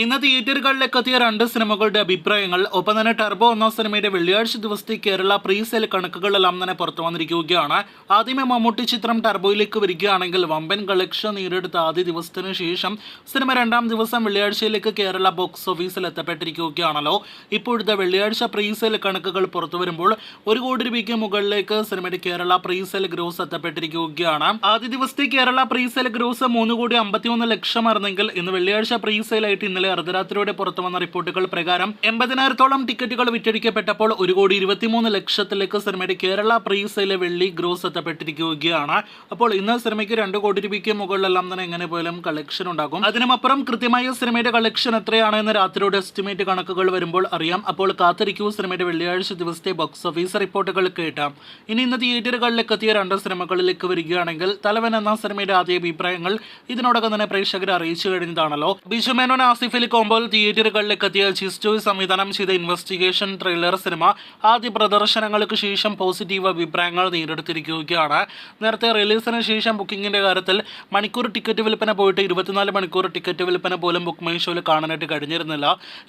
ഇന്ന് തിയേറ്ററുകളിലേക്ക് എത്തിയ രണ്ട് സിനിമകളുടെ അഭിപ്രായങ്ങൾ, ഒപ്പം തന്നെ ടർബോ എന്ന സിനിമയുടെ വെള്ളിയാഴ്ച ദിവസത്തെ കേരള പ്രീ സെയിൽ കണക്കുകളെല്ലാം തന്നെ പുറത്തു വന്നിരിക്കുകയാണ്. ആദ്യമേ മമ്മൂട്ടി ചിത്രം ടർബോയിലേക്ക് വരികയാണെങ്കിൽ വമ്പൻ കളക്ഷൻ നേടിയെടുത്ത ആദ്യ ദിവസത്തിന് ശേഷം സിനിമ രണ്ടാം ദിവസം വെള്ളിയാഴ്ചയിലേക്ക് കേരള ബോക്സ് ഓഫീസിൽ എത്തപ്പെട്ടിരിക്കുകയാണല്ലോ. ഇപ്പോഴത്തെ വെള്ളിയാഴ്ച പ്രീ സെയിൽ കണക്കുകൾ പുറത്തു വരുമ്പോൾ 1 കോടി രൂപയ്ക്ക് മുകളിലേക്ക് സിനിമയുടെ കേരള പ്രീ സെയിൽ ഗ്രോസ് എത്തപ്പെട്ടിരിക്കുകയാണ്. ആദ്യ ദിവസത്തെ കേരള പ്രീ സെയിൽ ഗ്രോസ് 3,51,00,000 ഇന്ന് വെള്ളിയാഴ്ച പ്രീ സെയിലായിട്ട് ഇന്നലെ അർദ്ധരാത്രിയോടെ പുറത്തു വന്ന റിപ്പോർട്ടുകൾ പ്രകാരം 80,000-ഓളം ടിക്കറ്റുകൾ വിറ്റഴിക്കപ്പെട്ടപ്പോൾ 1,23,00,000 സിനിമയുടെ കേരള പ്രീ സെയിലെ വെള്ളി ഗ്രോസ് എത്തപ്പെട്ടിരിക്കുകയാണ്. അപ്പോൾ ഇന്ന് സിനിമയ്ക്ക് 2 കോടി രൂപയ്ക്ക് മുകളിലെല്ലാം തന്നെ എങ്ങനെ പോലും കളക്ഷൻ ഉണ്ടാകും. അതിനുമപ്പുറം കൃത്യമായ സിനിമയുടെ കളക്ഷൻ എത്രയാണ് എന്ന് രാത്രിയോടെ എസ്റ്റിമേറ്റ് കണക്കുകൾ വരുമ്പോൾ അറിയാം. അപ്പോൾ കാത്തിരിക്കൂ സിനിമയുടെ വെള്ളിയാഴ്ച ദിവസത്തെ ബോക്സ് ഓഫീസ് റിപ്പോർട്ടുകൾ കേട്ടാം. ഇന്ന് തിയേറ്ററുകളിലേക്ക് എത്തിയ 2 സിനിമകളിലേക്ക് വരികയാണെങ്കിൽ തലവൻ എന്ന സിനിമയുടെ ആദ്യ അഭിപ്രായങ്ങൾ ഇതിനോടകം തന്നെ പ്രേക്ഷകരെ അറിയിച്ചു കഴിഞ്ഞതാണല്ലോ. ബിജു മേനോൻ ആസിഫ് അലി കോംബോയിൽ തിയേറ്ററുകളിലേക്ക് എത്തിയ ജിസ്റ്റോയ് സംവിധാനം ചെയ്ത ഇൻവെസ്റ്റിഗേഷൻ ത്രില്ലർ സിനിമ ആദ്യ പ്രദർശനങ്ങൾക്ക് ശേഷം പോസിറ്റീവ് അഭിപ്രായങ്ങൾ നേടിയെടുത്തിരിക്കുകയാണ്. നേരത്തെ റിലീസിന് ശേഷം ബുക്കിംഗിന്റെ കാര്യത്തിൽ മണിക്കൂർ ടിക്കറ്റ് വിൽപ്പന പോയിട്ട് 24 മണിക്കൂർ ടിക്കറ്റ് വിൽപ്പന പോലും ബുക്ക് മൈ ഷോയിൽ കാണാനായിട്ട് കഴിഞ്ഞിരുന്നില്ല.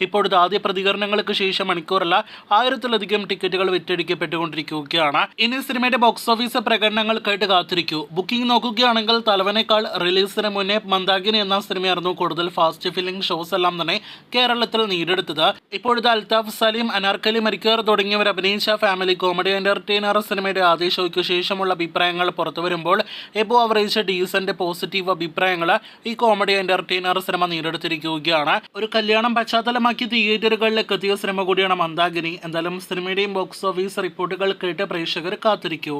ഇപ്പോഴത്തെ ആദ്യ പ്രതികരണങ്ങൾക്ക് ശേഷം മണിക്കൂറല്ല 1000-ലധികം ടിക്കറ്റുകൾ വിറ്റഴിക്കപ്പെട്ടുകൊണ്ടിരിക്കുകയാണ്. ഇനി സിനിമയുടെ ബോക്സ് ഓഫീസ് പ്രകടനങ്ങൾക്കായിട്ട് കാത്തിരിക്കൂ. ബുക്കിംഗ് നോക്കുകയാണെങ്കിൽ തലവനേക്കാൾ റിലീസിന് മുന്നേ മന്ദാകിനി എന്ന സിനിമയായിരുന്നു കൂടുതൽ ഫാസ്റ്റ് ഫില്ലിംഗ് ഷോസ് എല്ലാം തന്നെ കേരളത്തിൽ നേടിയെടുത്തത്. ഇപ്പോഴത്തെ അൽതാഫ് സലീം, അനാർക്കലി മരിക്കാർ തുടങ്ങിയവർ അഭിനയിച്ച ഫാമിലി കോമഡി എന്റർടൈനർ സിനിമയുടെ ആദ്യ ഷോയ്ക്ക് ശേഷമുള്ള അഭിപ്രായങ്ങൾ പുറത്തു വരുമ്പോൾ എബോ അവറേജ് ഡീസന്റ് പോസിറ്റീവ് അഭിപ്രായങ്ങൾ ഈ കോമഡി എന്റർടൈനർ സിനിമ നേടിയെടുത്തിരിക്കുകയാണ്. ഒരു കല്യാണം പശ്ചാത്തലമാക്കി തിയേറ്ററുകളിലേക്ക് എത്തിയ സിനിമ കൂടിയാണ് മന്ദാകിനി. എന്തായാലും സിനിമയുടെയും ബോക്സ് ഓഫീസ് റിപ്പോർട്ടുകൾ കേട്ട് പ്രേക്ഷകർ കാത്തിരിക്കൂ.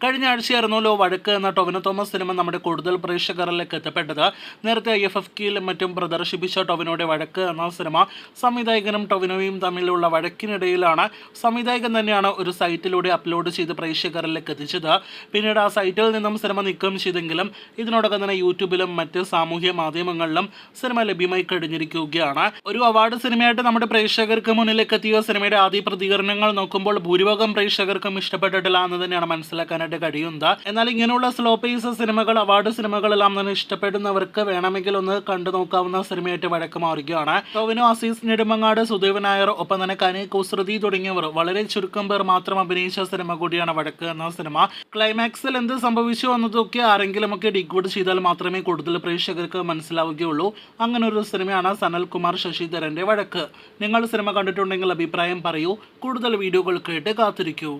കഴിഞ്ഞ ആഴ്ചയായിരുന്നല്ലോ വഴക്ക് എന്ന ടൊവിനോ തോമസ് സിനിമ നമ്മുടെ കൂടുതൽ പ്രേക്ഷകരിലേക്ക് എത്തപ്പെട്ടത്. നേരത്തെ IFFKയിലും മറ്റും പ്രദർശിപ്പിച്ച ടൊവിനോയുടെ വഴക്ക് എന്ന സിനിമ സംവിധായകനും ടൊവിനോയും തമ്മിലുള്ള വഴക്കിനിടയിലാണ് സംവിധായകൻ തന്നെയാണ് ഒരു സൈറ്റിലൂടെ അപ്ലോഡ് ചെയ്ത് പ്രേക്ഷകരിലേക്ക് എത്തിച്ചത്. പിന്നീട് ആ സൈറ്റിൽ നിന്നും സിനിമ നീക്കം ചെയ്തെങ്കിലും ഇതിനോടകം തന്നെ യൂട്യൂബിലും മറ്റ് സാമൂഹ്യ മാധ്യമങ്ങളിലും സിനിമ ലഭ്യമായി കഴിഞ്ഞിരിക്കുകയാണ്. ഒരു അവാർഡ് സിനിമയായിട്ട് നമ്മുടെ പ്രേക്ഷകർക്ക് മുന്നിലേക്ക് എത്തിയ സിനിമയുടെ ആദ്യ പ്രതികരണങ്ങൾ നോക്കുമ്പോൾ ഭൂരിഭാഗം പ്രേക്ഷകർക്കും ഇഷ്ടപ്പെട്ടിട്ടില്ല എന്ന് തന്നെയാണ് മനസ്സിലാക്കാനായിട്ട് കഴിയുന്നത്. എന്നാൽ ഇങ്ങനെയുള്ള സ്ലോ പേസ് സിനിമകൾ, അവാർഡ് സിനിമകളെല്ലാം തന്നെ ഇഷ്ടപ്പെടുന്നവർക്ക് വേണമെങ്കിൽ ഒന്ന് കണ്ടു നോക്കാവുന്ന സിനിമയായിട്ട് വഴക്ക് മാറുകയാണ്. ടൊവിനോ, അസീസ് നെടുമങ്ങാട്, സുദേവ് നായർ, ഒപ്പം തന്നെ കനി, കുസൃതി തുടങ്ങിയവർ വളരെ ചുരുക്കം പേർ മാത്രം അഭിനയിച്ച സിനിമ കൂടിയാണ് വഴക്ക് എന്ന സിനിമ. ക്ലൈമാക്സിൽ എന്ത് സംഭവിച്ചു എന്നതൊക്കെ ആരെങ്കിലുമൊക്കെ ഡിക്കോഡ് ചെയ്താൽ മാത്രമേ കൂടുതൽ പ്രേക്ഷകർക്ക് മനസ്സിലാവുകയുള്ളൂ. അങ്ങനെ ഒരു സിനിമയാണ് സനൽകുമാർ ശശിധരന്റെ വഴക്ക്. നിങ്ങൾ സിനിമ കണ്ടിട്ടുണ്ടെങ്കിൽ അഭിപ്രായം പറയൂ. കൂടുതൽ വീഡിയോകൾ കേട്ട് കാത്തിരിക്കൂ.